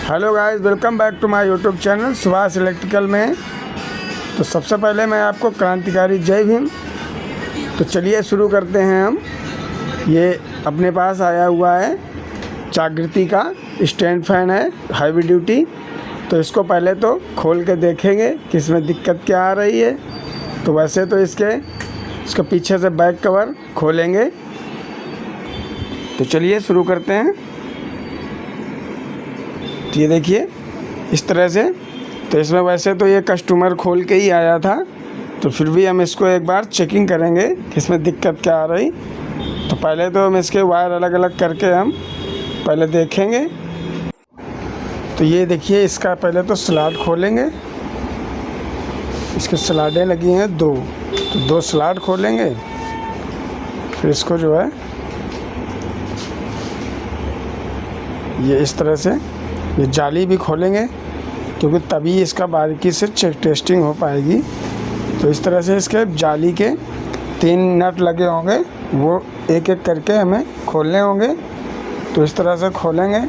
Hello guys, welcome back to my YouTube channel Subhash electrical में। तो सबसे पहले मैं आपको क्रांतिकारी जय भीम। तो चलिए शुरू करते हैं हम। ये अपने पास आया हुआ है जागृति का स्टैंड फैन है, हैवी ड्यूटी। तो इसको पहले तो खोल के देखेंगे कि इसमें दिक्कत क्या आ रही है। तो वैसे तो इसके पीछे से बैक कवर खोलेंगे। तो चलिए शुरू करते हैं। तो ये देखिए इस तरह से। तो इसमें वैसे तो ये कस्टमर खोल के ही आया था, तो फिर भी हम इसको एक बार चेकिंग करेंगे कि इसमें दिक्कत क्या आ रही। तो पहले तो हम इसके वायर अलग अलग करके हम पहले देखेंगे। तो ये देखिए इसका पहले तो स्लॉट खोलेंगे। इसके स्लॉटें लगी हैं दो, तो दो स्लॉट खोलेंगे। फिर इसको जो है ये इस तरह से ये जाली भी खोलेंगे, क्योंकि तभी इसका बारीकी से चेक टेस्टिंग हो पाएगी। तो इस तरह से इसके जाली के 3 नट लगे होंगे, वो एक एक करके हमें खोलने होंगे। तो इस तरह से खोलेंगे,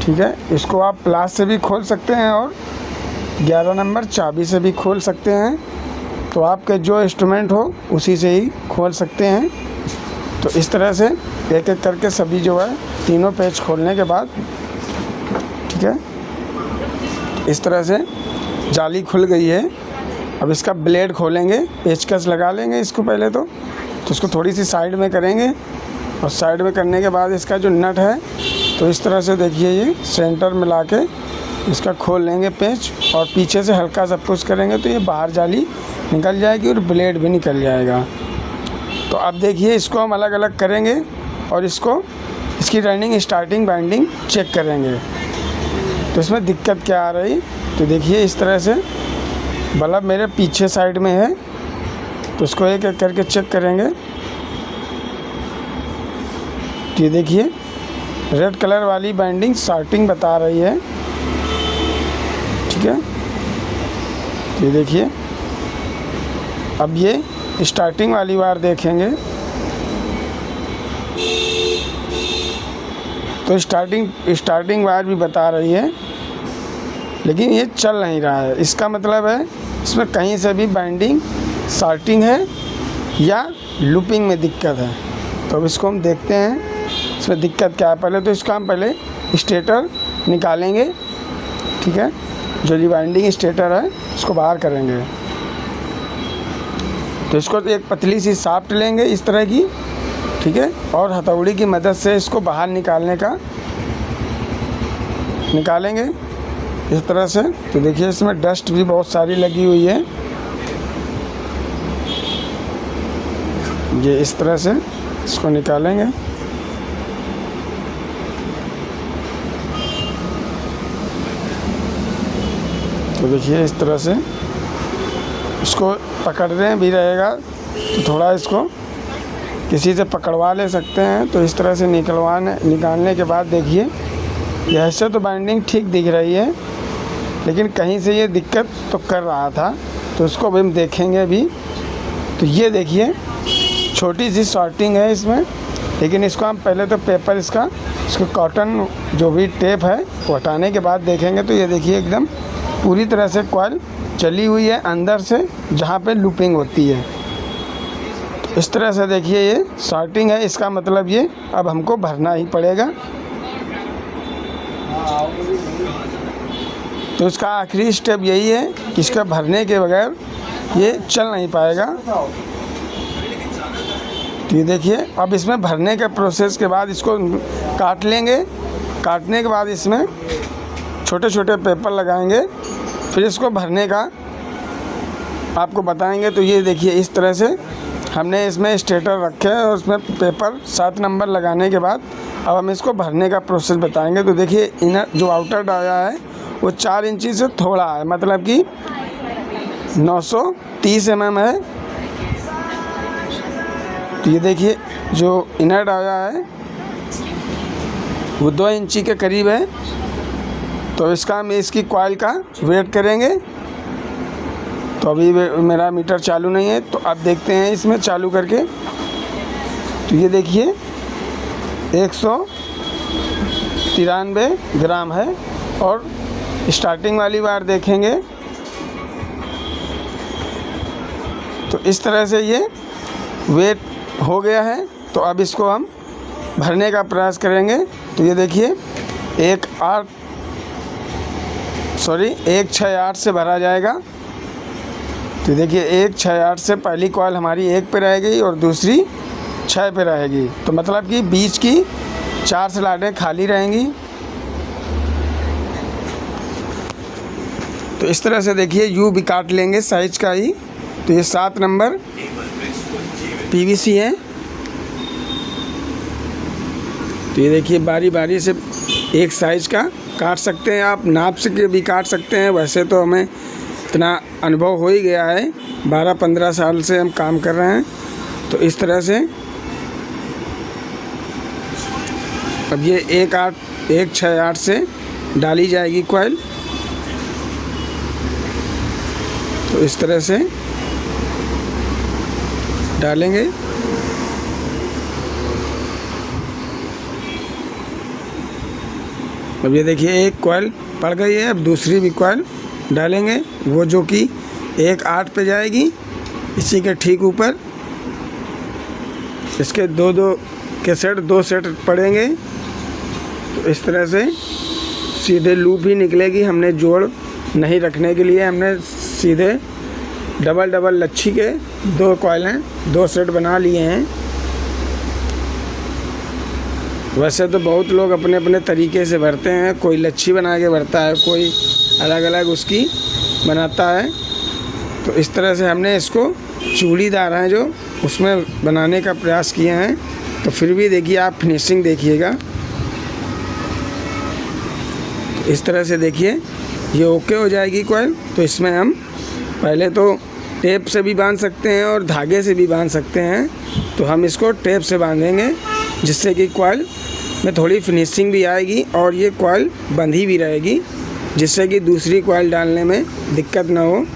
ठीक है। इसको आप प्लास से भी खोल सकते हैं और 11 नंबर चाबी से भी खोल सकते हैं। तो आपके जो इंस्ट्रूमेंट हो उसी से ही खोल सकते हैं। तो इस तरह से एक एक करके सभी जो है तीनों पेच खोलने के बाद, ठीक है, इस तरह से जाली खुल गई है। अब इसका ब्लेड खोलेंगे, पेचकस लगा लेंगे इसको पहले तो इसको थोड़ी सी साइड में करेंगे। और साइड में करने के बाद इसका जो नट है, तो इस तरह से देखिए ये सेंटर में ला के इसका खोल लेंगे पेच, और पीछे से हल्का सा पुश करेंगे तो ये बाहर जाली निकल जाएगी और ब्लेड भी निकल जाएगा। तो अब देखिए इसको हम अलग अलग करेंगे और इसकी रनिंग स्टार्टिंग बाइंडिंग चेक करेंगे। तो इसमें दिक्कत क्या आ रही, तो देखिए इस तरह से बल्ब मेरे पीछे साइड में है, तो इसको एक एक करके चेक करेंगे। तो ये देखिए रेड कलर वाली बाइंडिंग स्टार्टिंग बता रही है, ठीक है। तो ये देखिए अब ये स्टार्टिंग वाली वायर देखेंगे, तो स्टार्टिंग वायर भी बता रही है, लेकिन ये चल नहीं रहा है। इसका मतलब है इसमें कहीं से भी बाइंडिंग शॉर्टिंग है या लूपिंग में दिक्कत है। तो अब इसको हम देखते हैं इसमें दिक्कत क्या है। पहले तो इसका हम पहले स्टेटर निकालेंगे, ठीक है। जो ये बाइंडिंग स्टेटर है उसको बाहर करेंगे। तो इसको एक पतली सी शाफ्ट लेंगे इस तरह की, ठीक है, और हथौड़ी की मदद से इसको बाहर निकालेंगे इस तरह से। तो देखिए इसमें डस्ट भी बहुत सारी लगी हुई है। ये इस तरह से इसको निकालेंगे। तो देखिए इस तरह से इसको पकड़ने भी रहेगा, तो थोड़ा इसको किसी से पकड़वा ले सकते हैं। तो इस तरह से निकालने के बाद देखिए ऐसे तो बाइंडिंग ठीक दिख रही है, लेकिन कहीं से ये दिक्कत तो कर रहा था। तो इसको भी हम देखेंगे अभी। तो ये देखिए छोटी सी शॉर्टिंग है इसमें, लेकिन इसको हम पहले तो पेपर इसको कॉटन जो भी टेप है वो हटाने के बाद देखेंगे। तो ये देखिए एकदम पूरी तरह से कॉइल चली हुई है अंदर से, जहाँ पे लूपिंग होती है। तो इस तरह से देखिए ये शॉर्टिंग है, इसका मतलब ये अब हमको भरना ही पड़ेगा। तो इसका आखिरी स्टेप यही है कि इसका भरने के बगैर ये चल नहीं पाएगा। तो ये देखिए अब इसमें भरने के प्रोसेस के बाद इसको काट लेंगे। काटने के बाद इसमें छोटे छोटे पेपर लगाएंगे, फिर इसको भरने का आपको बताएंगे। तो ये देखिए इस तरह से हमने इसमें स्टेटर रखे हैं और उसमें पेपर 7 नंबर लगाने के बाद अब हम इसको भरने का प्रोसेस बताएंगे। तो देखिए इनर जो आउटर डाया है वो 4 इंची से थोड़ा है, मतलब कि 930 mm है। तो ये देखिए जो इनर डाया है वो 2 इंची के करीब है। तो हम इसकी कॉइल का वेट करेंगे। तो अभी मेरा मीटर चालू नहीं है, तो अब देखते हैं इसमें चालू करके। तो ये देखिए 93 ग्राम है। और स्टार्टिंग वाली बार देखेंगे तो इस तरह से ये वेट हो गया है। तो अब इसको हम भरने का प्रयास करेंगे। तो ये देखिए 168 से भरा जाएगा। तो देखिए 168 से पहली कॉइल हमारी 1 पे रहेगी और दूसरी 6 पे रहेगी। तो मतलब कि बीच की 4 स्लॉटें खाली रहेंगी। तो इस तरह से देखिए यू भी काट लेंगे साइज का ही। तो ये 7 नंबर पीवीसी है। तो ये देखिए बारी बारी से एक साइज का काट सकते हैं, आप नाप से भी काट सकते हैं। वैसे तो हमें इतना अनुभव हो ही गया है, 12-15 साल से हम काम कर रहे हैं। तो इस तरह से अब ये 168 से डाली जाएगी कॉइल। तो इस तरह से डालेंगे। अब ये देखिए एक कॉइल पड़ गई है। अब दूसरी भी कॉइल डालेंगे, वो जो कि 1/8 पे जाएगी। इसी के ठीक ऊपर इसके दो सेट पड़ेंगे। तो इस तरह से सीधे लूप ही निकलेगी। हमने जोड़ नहीं रखने के लिए हमने सीधे डबल लच्छी के 2 कॉइलें 2 सेट बना लिए हैं। वैसे तो बहुत लोग अपने अपने तरीके से भरते हैं, कोई लच्छी बना के भरता है, कोई अलग अलग उसकी बनाता है। तो इस तरह से हमने इसको चूड़ीदार हैं जो उसमें बनाने का प्रयास किए हैं। तो फिर भी देखिए आप फिनिशिंग देखिएगा। तो इस तरह से देखिए ये ओके हो जाएगी कॉइल। तो इसमें हम पहले तो टेप से भी बांध सकते हैं और धागे से भी बांध सकते हैं। तो हम इसको टेप से बांधेंगे, जिससे कि कॉइल में थोड़ी फिनिशिंग भी आएगी और ये कॉइल बंधी भी रहेगी, जिससे कि दूसरी कॉइल डालने में दिक्कत ना हो।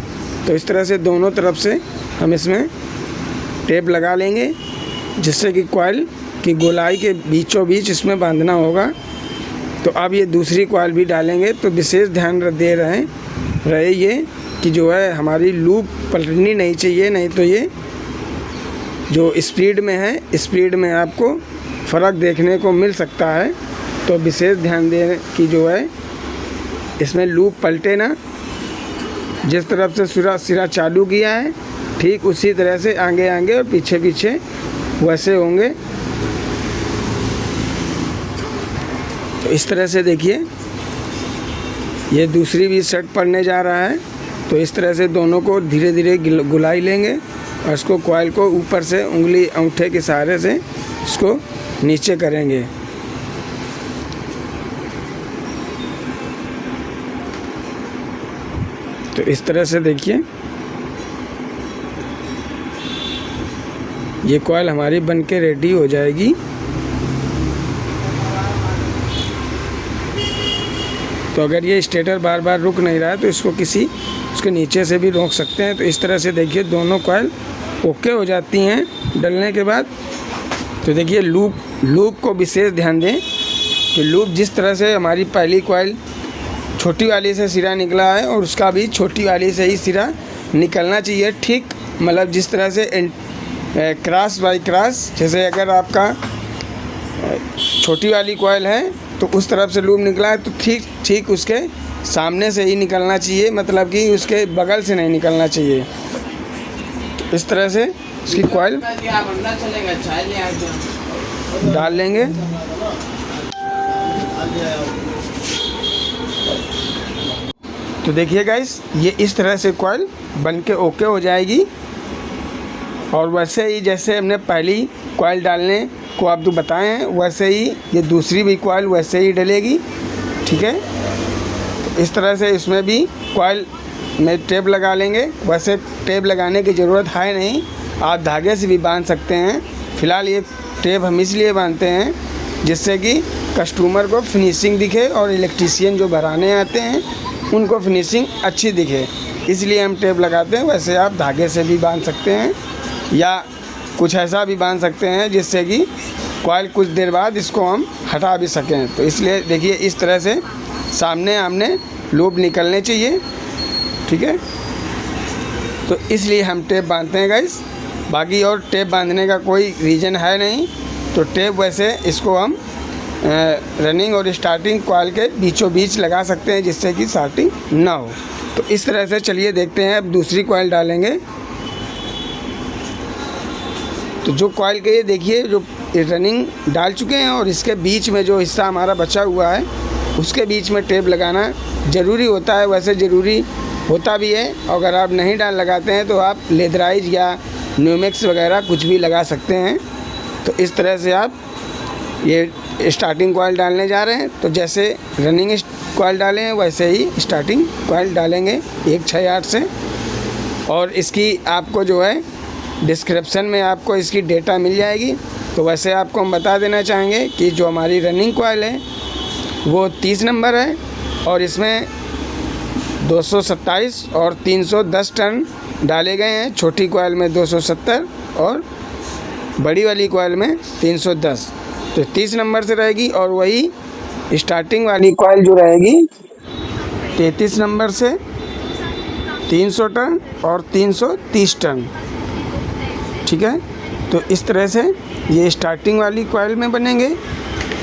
तो इस तरह से दोनों तरफ से हम इसमें टेप लगा लेंगे, जिससे कि कॉइल की गोलाई के बीचों बीच इसमें बांधना होगा। तो अब ये दूसरी कॉइल भी डालेंगे। तो विशेष ध्यान दे रहे ये कि जो है हमारी लूप पलटनी नहीं चाहिए, नहीं तो ये जो स्पीड में है, स्पीड में आपको फ़र्क देखने को मिल सकता है। तो विशेष ध्यान दें कि जो है इसमें लूप पलटे ना। जिस तरफ से सिरा चालू किया है ठीक उसी तरह से आगे और पीछे वैसे होंगे। तो इस तरह से देखिए ये दूसरी भी सेट पड़ने जा रहा है। तो इस तरह से दोनों को धीरे धीरे गुलाई लेंगे और इसको कॉइल को ऊपर से उंगली अंगूठे के सहारे से इसको नीचे करेंगे। तो इस तरह से देखिए ये कॉइल हमारी बनके रेडी हो जाएगी। तो अगर ये स्टेटर बार बार रुक नहीं रहा है तो इसको उसके नीचे से भी रोक सकते हैं। तो इस तरह से देखिए दोनों कॉइल ओके हो जाती हैं डलने के बाद। तो देखिए लूप को विशेष ध्यान दें कि लूप जिस तरह से हमारी पहली कॉइल छोटी वाली से सिरा निकला है और उसका भी छोटी वाली से ही सिरा निकलना चाहिए। ठीक मतलब जिस तरह से क्रॉस बाई क्रॉस, जैसे अगर आपका छोटी वाली कॉइल है तो उस तरफ से लूप निकला है तो ठीक उसके सामने से ही निकलना चाहिए, मतलब कि उसके बगल से नहीं निकलना चाहिए। तो इस तरह से इसकी कॉइल डाल लेंगे। तो देखिए गाइस ये इस तरह से कॉइल बन के ओके हो जाएगी। और वैसे ही जैसे हमने पहली कॉइल डालने को आपको बताए हैं वैसे ही ये दूसरी भी कॉइल वैसे ही डलेगी। ठीक है, तो इस तरह से इसमें भी कॉइल में टेप लगा लेंगे। वैसे टेप लगाने की ज़रूरत है नहीं, आप धागे से भी बांध सकते हैं। फ़िलहाल ये टेप हम इसलिए बांधते हैं जिससे कि कस्टमर को फिनिशिंग दिखे और इलेक्ट्रीशियन जो भराने आते हैं उनको फिनिशिंग अच्छी दिखे, इसलिए हम टेप लगाते हैं। वैसे आप धागे से भी बांध सकते हैं या कुछ ऐसा भी बांध सकते हैं जिससे कि कॉइल कुछ देर बाद इसको हम हटा भी सकें। तो इसलिए देखिए इस तरह से सामने आमने लूप निकलने चाहिए, ठीक है। तो इसलिए हम टेप बांधते हैं गाइस, बाकी और टेप बांधने का कोई रीज़न है नहीं। तो टेप वैसे इसको हम रनिंग और स्टार्टिंग कॉइल के बीचों बीच लगा सकते हैं जिससे कि शॉर्टिंग ना हो। तो इस तरह से चलिए देखते हैं, अब दूसरी कॉइल डालेंगे। तो जो कॉइल के ये देखिए जो रनिंग डाल चुके हैं और इसके बीच में जो हिस्सा हमारा बचा हुआ है उसके बीच में टेप लगाना ज़रूरी होता है। वैसे ज़रूरी होता भी है, अगर आप नहीं लगाते हैं तो आप लेदराइज या न्यूमेक्स वगैरह कुछ भी लगा सकते हैं। तो इस तरह से आप ये स्टार्टिंग कॉइल डालने जा रहे हैं। तो जैसे रनिंग कॉइल डाले हैं वैसे ही स्टार्टिंग कॉइल डालेंगे 168 से। और इसकी आपको जो है डिस्क्रिप्शन में आपको इसकी डेटा मिल जाएगी। तो वैसे आपको हम बता देना चाहेंगे कि जो हमारी रनिंग कॉइल है वो 30 नंबर है और इसमें 227 और 310 टर्न डाले गए हैं। छोटी कॉइल में 270 और बड़ी वाली कॉइल में 310। तो 30 नंबर से रहेगी। और वही स्टार्टिंग वाली कॉइल जो रहेगी 33 नंबर से 300 टर्न और 330 टर्न, ठीक है। तो इस तरह से ये स्टार्टिंग वाली कॉइल में बनेंगे।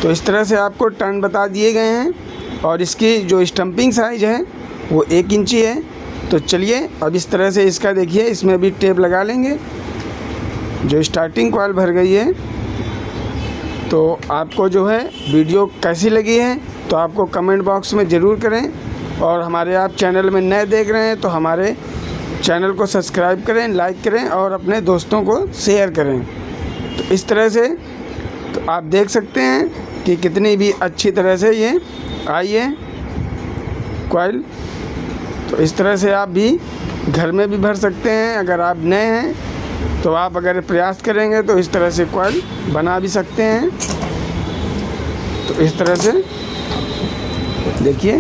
तो इस तरह से आपको टर्न बता दिए गए हैं और इसकी जो स्टम्पिंग साइज़ है वो 1 इंची है। तो चलिए अब इस तरह से इसका देखिए, इसमें भी टेप लगा लेंगे। जो स्टार्टिंग कॉइल भर गई है। तो आपको जो है वीडियो कैसी लगी है तो आपको कमेंट बॉक्स में ज़रूर करें। और हमारे आप चैनल में नए देख रहे हैं तो हमारे चैनल को सब्सक्राइब करें, लाइक करें और अपने दोस्तों को शेयर करें। तो इस तरह से तो आप देख सकते हैं कि कितनी भी अच्छी तरह से ये आई है कॉइल। तो इस तरह से आप भी घर में भी भर सकते हैं। अगर आप नए हैं तो आप अगर प्रयास करेंगे तो इस तरह से कॉइल बना भी सकते हैं। तो इस तरह से देखिए,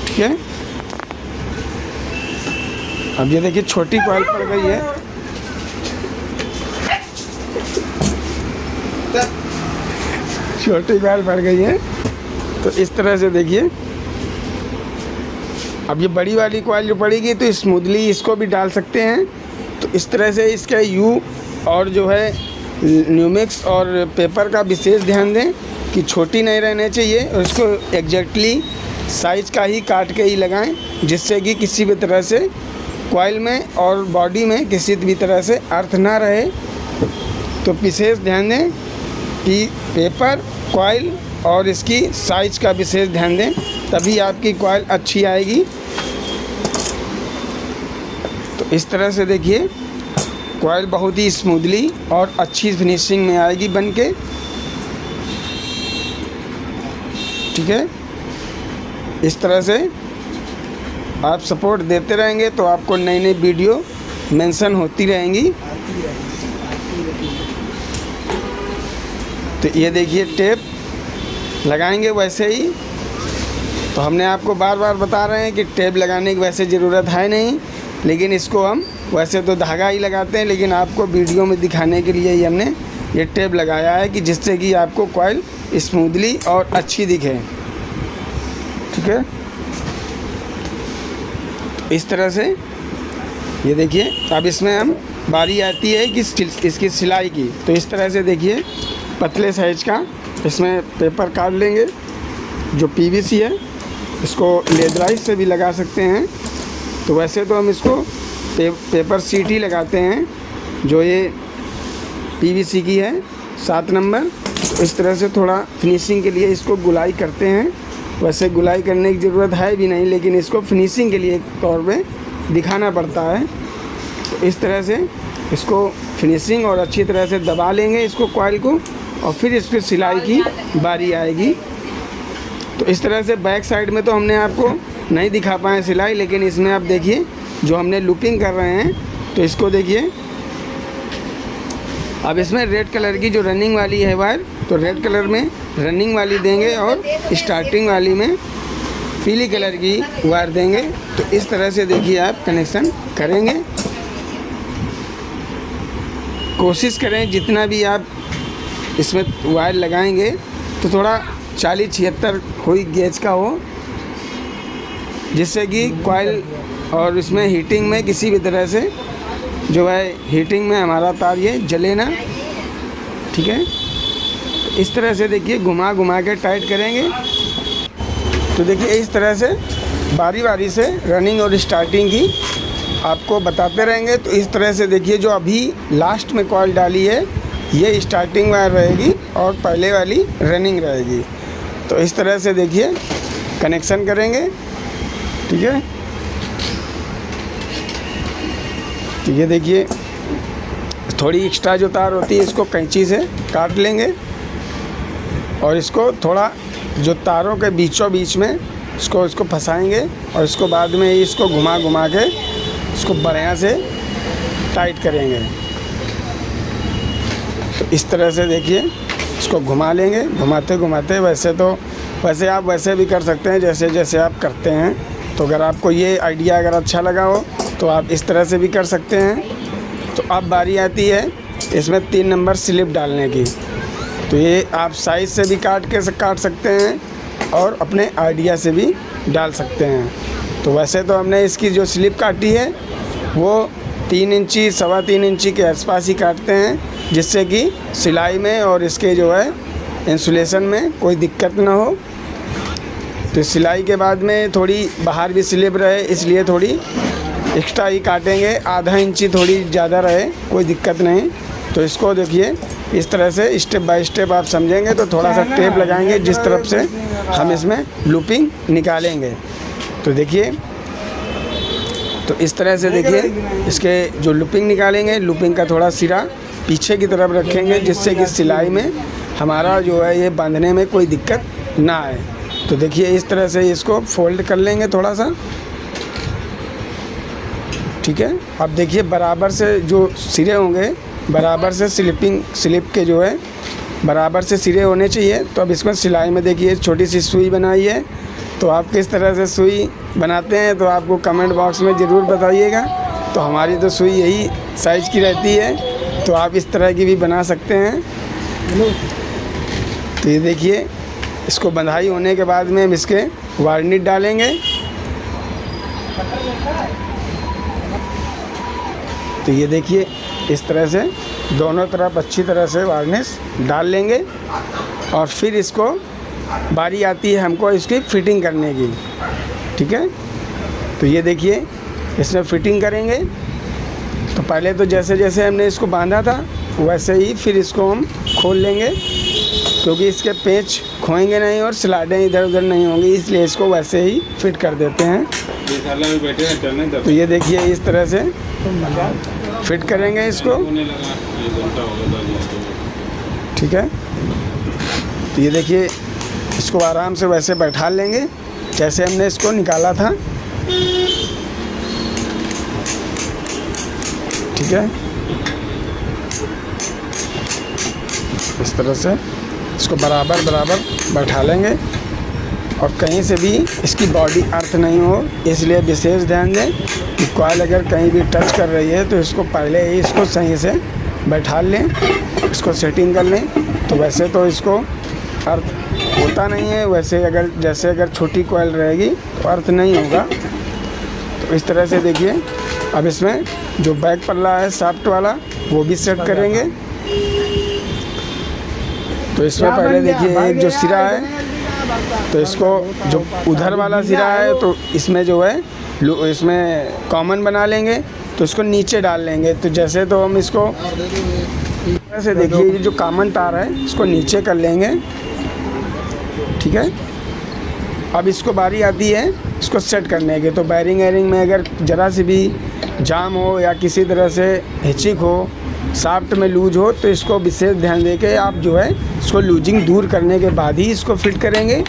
ठीक है। अब ये देखिए छोटी कॉइल पड़ गई है। छोटी कॉइल पड़ गई है। तो इस तरह से देखिए अब ये बड़ी वाली कॉइल जो पड़ेगी तो स्मूथली इसको भी डाल सकते हैं। तो इस तरह से इसका यू और जो है न्यूमेक्स और पेपर का विशेष ध्यान दें कि छोटी नहीं रहने चाहिए और इसको एग्जैक्टली साइज़ का ही काट के ही लगाएं जिससे कि किसी भी तरह से कॉइल में और बॉडी में किसी भी तरह से अर्थ ना रहे। तो विशेष ध्यान दें कि पेपर, कॉइल और इसकी साइज़ का विशेष ध्यान दें, तभी आपकी कॉइल अच्छी आएगी। तो इस तरह से देखिए कॉइल बहुत ही स्मूथली और अच्छी फिनिशिंग में आएगी बन के, ठीक है। इस तरह से आप सपोर्ट देते रहेंगे तो आपको नई नई वीडियो मेंशन होती रहेंगी। तो ये देखिए टेप लगाएंगे वैसे ही। तो हमने आपको बार बार बता रहे हैं कि टेप लगाने की वैसे ज़रूरत है नहीं, लेकिन इसको हम वैसे तो धागा ही लगाते हैं, लेकिन आपको वीडियो में दिखाने के लिए ही हमने ये टेप लगाया है कि जिससे कि आपको कॉइल स्मूथली और अच्छी दिखे, ठीक है। इस तरह से ये देखिए अब इसमें हम बारी आती है कि इसकी सिलाई की। तो इस तरह से देखिए पतले साइज का इसमें पेपर काट लेंगे। जो पीवीसी है इसको लेदराइज से भी लगा सकते हैं। तो वैसे तो हम इसको पेपर सीट ही लगाते हैं जो ये पीवीसी की है 7 नंबर। तो इस तरह से थोड़ा फिनिशिंग के लिए इसको गुलाई करते हैं। वैसे गुलाई करने की ज़रूरत है भी नहीं, लेकिन इसको फिनिशिंग के लिए तौर पे दिखाना पड़ता है। तो इस तरह से इसको फिनिशिंग और अच्छी तरह से दबा लेंगे इसको कॉइल को, और फिर इस पर सिलाई की बारी आएगी। तो इस तरह से बैक साइड में तो हमने आपको नहीं दिखा पाए सिलाई, लेकिन इसमें आप देखिए जो हमने लूपिंग कर रहे हैं तो इसको देखिए। अब इसमें रेड कलर की जो रनिंग वाली है वायर, तो रेड कलर में रनिंग वाली देंगे और स्टार्टिंग वाली में पीली कलर की वायर देंगे। तो इस तरह से देखिए आप कनेक्शन करेंगे। कोशिश करें जितना भी आप इसमें वायर लगाएंगे तो थोड़ा 40-76 हुई गेज का हो, जिससे कि कॉइल और इसमें हीटिंग में किसी भी तरह से जो है हीटिंग में हमारा तार ये जले ना। ठीक है, इस तरह से देखिए घुमा घुमा के टाइट करेंगे। तो देखिए इस तरह से बारी बारी से रनिंग और स्टार्टिंग की आपको बताते रहेंगे। तो इस तरह से देखिए जो अभी लास्ट में कॉइल डाली है ये स्टार्टिंग वायर रहेगी और पहले वाली रनिंग रहेगी। तो इस तरह से देखिए कनेक्शन करेंगे। ठीक है, तो ये देखिए थोड़ी एक्स्ट्रा जो तार होती है इसको कैंची से काट लेंगे और इसको थोड़ा जो तारों के बीचों बीच में इसको फंसाएंगे और इसको बाद में इसको घुमा घुमा के इसको बढ़िया से टाइट करेंगे। तो इस तरह से देखिए इसको घुमा लेंगे घुमाते घुमाते। वैसे आप वैसे भी कर सकते हैं जैसे जैसे आप करते हैं। तो अगर आपको ये आइडिया अगर अच्छा लगा हो तो आप इस तरह से भी कर सकते हैं। तो अब बारी आती है इसमें 3 नंबर स्लिप डालने की। तो ये आप साइज से भी काट सकते हैं और अपने आइडिया से भी डाल सकते हैं। तो वैसे तो हमने इसकी जो स्लिप काटी है वो 3 इंची 3.25 इंची के आसपास ही काटते हैं, जिससे कि सिलाई में और इसके जो है इंसुलेशन में कोई दिक्कत ना हो। तो सिलाई के बाद में थोड़ी बाहर भी स्लिप रहे इसलिए थोड़ी एक्स्ट्रा ही काटेंगे, आधा इंची थोड़ी ज़्यादा रहे कोई दिक्कत नहीं। तो इसको देखिए इस तरह से स्टेप बाय स्टेप आप समझेंगे तो थोड़ा सा टेप लगाएंगे जिस तरफ से हम इसमें लूपिंग निकालेंगे। तो देखिए तो इस तरह से देखिए इसके जो लूपिंग निकालेंगे, लूपिंग का थोड़ा सिरा पीछे की तरफ रखेंगे जिससे कि सिलाई में हमारा जो है ये बांधने में कोई दिक्कत ना आए। तो देखिए इस तरह से इसको फोल्ड कर लेंगे थोड़ा सा। ठीक है, अब देखिए बराबर से जो सिरे होंगे बराबर से स्लिप के जो है बराबर से सिरे होने चाहिए। तो अब इसमें सिलाई में देखिए छोटी सी सुई बनाई है। तो आप किस तरह से सुई बनाते हैं तो आपको कमेंट बॉक्स में ज़रूर बताइएगा। तो हमारी तो सुई यही साइज़ की रहती है, तो आप इस तरह की भी बना सकते हैं। तो ये देखिए इसको बंधाई होने के बाद में हम इसके वार्निश डालेंगे। तो ये देखिए इस तरह से दोनों तरफ अच्छी तरह से वार्निश डाल लेंगे और फिर इसको बारी आती है हमको इसकी फ़िटिंग करने की। ठीक है, तो ये देखिए इसमें फ़िटिंग करेंगे। तो पहले तो जैसे जैसे हमने इसको बांधा था वैसे ही फिर इसको हम खोल लेंगे, क्योंकि इसके पेंच खोएंगे नहीं और स्लाइडें इधर उधर नहीं होंगी, इसलिए इसको वैसे ही फिट कर देते हैं। तो ये देखिए इस तरह से फिट करेंगे इसको। ठीक है, तो ये देखिए इसको आराम से वैसे बैठा लेंगे जैसे हमने इसको निकाला था। ठीक है, इस तरह से इसको बराबर बैठा लेंगे और कहीं से भी इसकी बॉडी अर्थ नहीं हो, इसलिए विशेष ध्यान दें कि कॉइल अगर कहीं भी टच कर रही है तो इसको पहले ही इसको सही से बैठा लें, इसको सेटिंग कर लें। तो वैसे तो इसको अर्थ होता नहीं है, वैसे अगर छोटी कॉइल रहेगी तो अर्थ नहीं होगा। तो इस तरह से देखिए अब इसमें जो बैक पल्ला है शाफ्ट वाला वो भी सेट करेंगे। तो इसमें पहले देखिए एक जो सिरा है तो इसको जो उधर वाला सिरा है तो इसमें जो है इसमें कॉमन बना लेंगे, तो इसको नीचे डाल लेंगे। तो जैसे तो हम इसको ऐसे देखिए ये जो कॉमन तार है इसको नीचे कर लेंगे। ठीक है, अब इसको बारी आती है इसको सेट करने की। तो बैरिंग एरिंग में अगर ज़रा सी भी जाम हो या किसी तरह से हिचिक हो, शाफ्ट में लूज हो, तो इसको विशेष ध्यान दे के आप जो है इसको लूजिंग दूर करने के बाद ही इसको फिट करेंगे।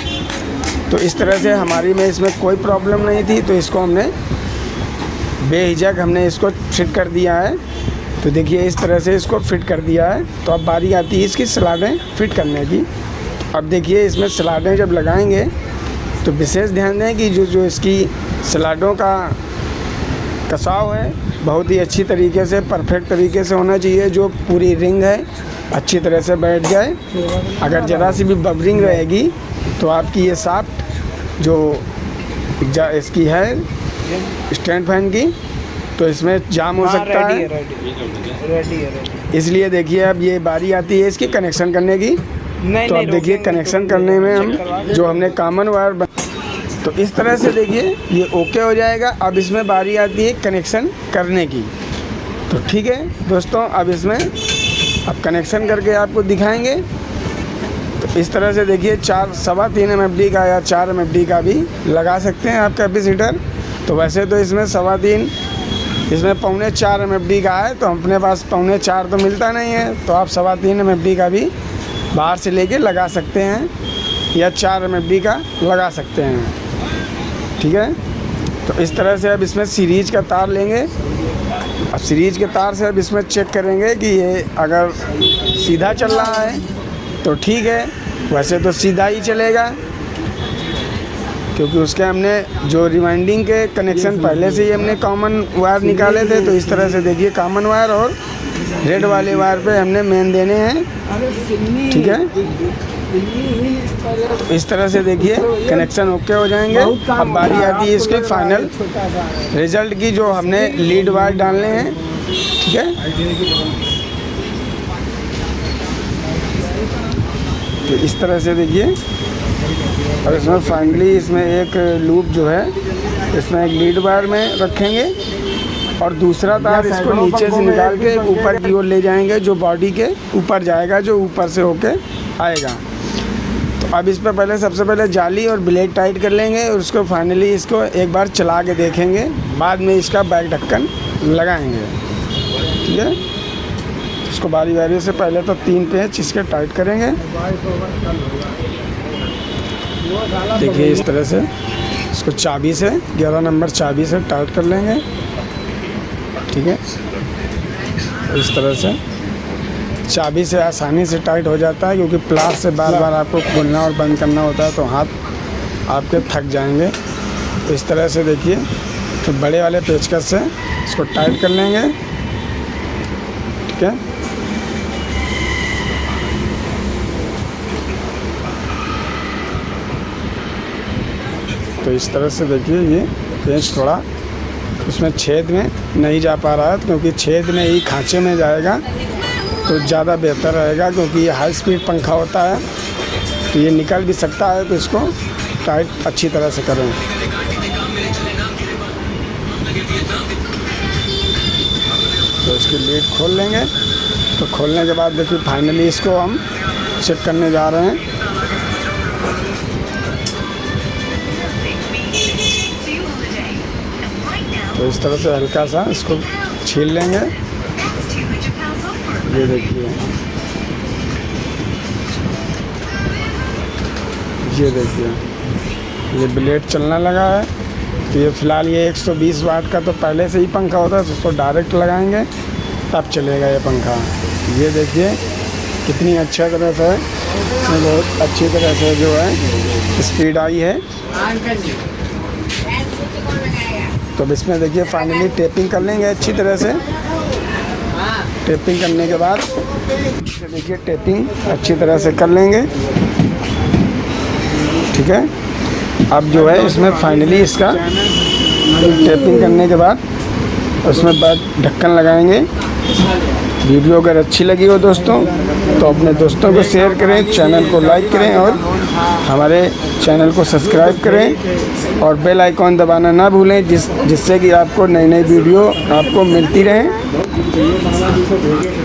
तो इस तरह से हमारी में इसमें कोई प्रॉब्लम नहीं थी, तो इसको हमने बेहिचक हमने इसको फिट कर दिया है। तो देखिए इस तरह से इसको फिट कर दिया है। तो अब बारी आती है इसकी स्लाडें फिट करने की। अब देखिए इसमें स्लाडें जब लगाएंगे तो विशेष ध्यान दें कि जो इसकी स्लाडों का कसाव है बहुत ही अच्छी तरीके से, परफेक्ट तरीके से होना चाहिए। जो पूरी रिंग है अच्छी तरह से बैठ जाए। अगर ज़रा सी भी बबरिंग रहेगी तो आपकी ये शाफ्ट जो इसकी है स्टैंड फैन की, तो इसमें जाम हो सकता है। इसलिए देखिए अब ये बारी आती है इसकी कनेक्शन करने की। तो अब देखिए कनेक्शन करने में हम जो हमने कॉमन वायर, तो इस तरह से देखिए ये ओके हो जाएगा। अब इसमें बारी आती है कनेक्शन करने की। तो ठीक है दोस्तों, अब इसमें अब कनेक्शन करके आपको दिखाएंगे। तो इस तरह से देखिए 3.25 MFD का या 4 MFD का भी लगा सकते हैं आप कैपेसिटर। तो वैसे तो इसमें 3.25, इसमें 3.25 MFD का है, तो अपने पास 3.25 तो मिलता नहीं है, तो आप 3.25 MFD का भी बाहर से लेके लगा सकते हैं या 4 MFD का लगा सकते हैं। ठीक है, तो इस तरह से अब इसमें सीरीज का तार लेंगे। अब सीरीज के तार से अब इसमें चेक करेंगे कि ये अगर सीधा चल रहा है तो ठीक है, वैसे तो सीधा ही चलेगा क्योंकि उसके हमने जो रिवाइंडिंग के कनेक्शन पहले से ही हमने कॉमन वायर निकाले थे। तो इस तरह से देखिए कॉमन वायर और रेड वाले वायर पे हमने मेन देने हैं। ठीक है, इस तरह से देखिए कनेक्शन ओके हो जाएंगे। अब बारी आती है इसके फाइनल रिजल्ट की, जो हमने लीड वायर डालने हैं। ठीक है, तो इस तरह से देखिए। और इसमें फाइनली इसमें एक लूप जो है इसमें एक लीड वायर में रखेंगे और दूसरा तार इसको नीचे से निकाल के ऊपर की ओर ले जाएंगे, जो बॉडी के ऊपर जाएगा, जो ऊपर से होके आएगा। तो अब इस पर पहले सबसे पहले जाली और ब्लेड टाइट कर लेंगे और उसको फाइनली इसको एक बार चला के देखेंगे। बाद में इसका बैक ढक्कन लगाएंगे। ठीक है, इसको बारी बारी से पहले तो 3 पेंच इसके टाइट करेंगे। देखिए इस तरह से इसको चाबी से 11 नंबर चाबी से टाइट कर लेंगे। ठीक है, इस तरह से चाबी से आसानी से टाइट हो जाता है, क्योंकि प्लास से बार बार आपको खोलना और बंद करना होता है तो हाथ आपके थक जाएंगे। तो इस तरह से देखिए तो बड़े वाले पेचकस से इसको टाइट कर लेंगे। ठीक है, तो इस तरह से देखिए ये पेंच थोड़ा उसमें छेद में नहीं जा पा रहा है, क्योंकि छेद में ही खांचे में जाएगा तो ज़्यादा बेहतर रहेगा, क्योंकि ये हाई स्पीड पंखा होता है तो ये निकल भी सकता है। तो इसको टाइट अच्छी तरह से करें। तो इसकी लीड खोल लेंगे। तो खोलने के बाद देखिए फाइनली इसको हम चेक करने जा रहे हैं। तो इस तरह से हल्का सा इसको छील लेंगे। ये देखिए, ये देखिए ये ब्लेड चलने लगा है। तो ये फ़िलहाल ये 120 वाट का तो पहले से ही पंखा होता है, तो उसको डायरेक्ट लगाएंगे तब चलेगा ये पंखा। ये देखिए कितनी अच्छा तरह से इसमें बहुत अच्छी तरह से जो है स्पीड आई है। तो अब इसमें देखिए फाइनली टेपिंग कर लेंगे अच्छी तरह से। टेपिंग करने के बाद देखिए टेपिंग अच्छी तरह से कर लेंगे। ठीक है, अब जो है इसमें फाइनली इसका टेपिंग करने के बाद उसमें ढक्कन लगाएंगे। वीडियो अगर अच्छी लगी हो दोस्तों तो अपने दोस्तों को शेयर करें, चैनल को लाइक करें और हमारे चैनल को सब्सक्राइब करें और बेल आइकॉन दबाना ना भूलें, जिससे कि आपको नई नई वीडियो आपको मिलती रहे।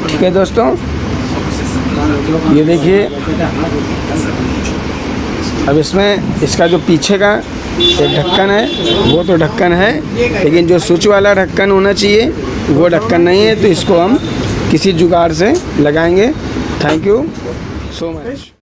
ठीक है दोस्तों, ये देखिए अब इसमें इसका जो पीछे का एक ढक्कन है वो तो ढक्कन है, लेकिन जो स्विच वाला ढक्कन होना चाहिए वो ढक्कन नहीं है। तो इसको हम किसी जुगाड़ से लगाएंगे। Thank you so much.